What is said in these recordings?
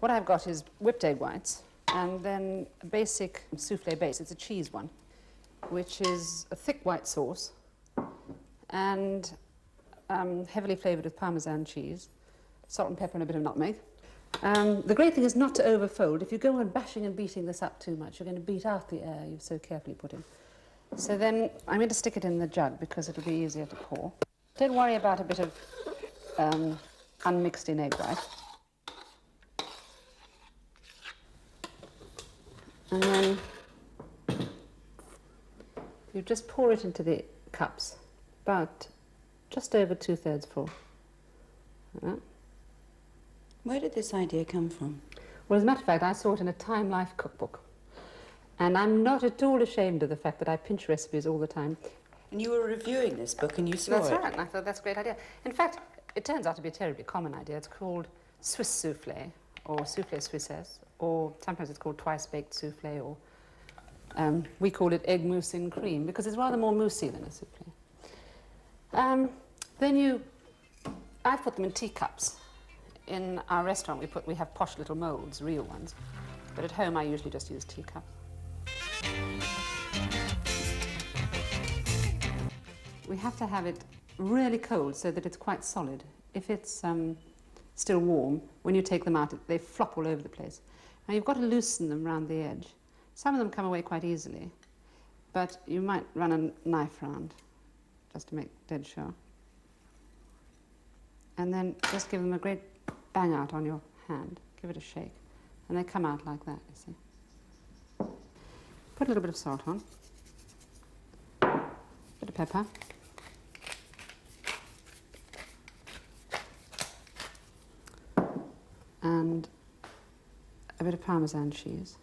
What I've got is whipped egg whites and then a basic souffle base. It's a cheese one, which is a thick white sauce and heavily flavoured with Parmesan cheese, salt and pepper and a bit of nutmeg. The great thing is not to overfold. If you go on bashing and beating this up too much, you're going to beat out the air you've so carefully put in. So then I'm going to stick it in the jug because it'll be easier to pour. Don't worry about a bit of unmixed in egg white. And then you just pour it into the cups, about just over 2/3 full. Like that. Where did this idea come from? Well, as a matter of fact, I saw it in a Time Life cookbook. And I'm not at all ashamed of the fact that I pinch recipes all the time. And you were reviewing this book and you saw That's it. right, and I thought that's a great idea. In fact, it turns out to be a terribly common idea. It's called Swiss soufflé, or soufflé Suissesse, or sometimes it's called twice-baked soufflé, or we call it egg mousse in cream, because it's rather more moussey than a soufflé. I've put them in teacups. In our restaurant, we have posh little moulds, real ones, but at home I usually just use teacups. We have to have it really cold so that it's quite solid. If it's still warm, when you take them out, they flop all over the place. Now you've got to loosen them around the edge. Some of them come away quite easily, but you might run a knife round just to make dead sure. And then just give them a great bang out on your hand. Give it a shake. And they come out like that, you see. Put a little bit of salt on. Bit of pepper. And a bit of Parmesan cheese.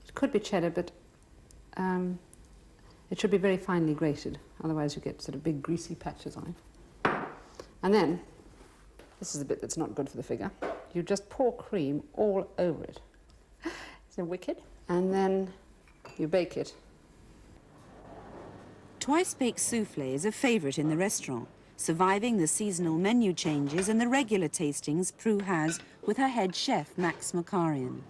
It could be cheddar, but it should be very finely grated, otherwise you get sort of big greasy patches on it. And then, this is the bit that's not good for the figure, you just pour cream all over it. Isn't it wicked? And then you bake it. Twice-baked souffle is a favourite in the restaurant, surviving the seasonal menu changes and the regular tastings Prue has with her head chef, Max Makarian.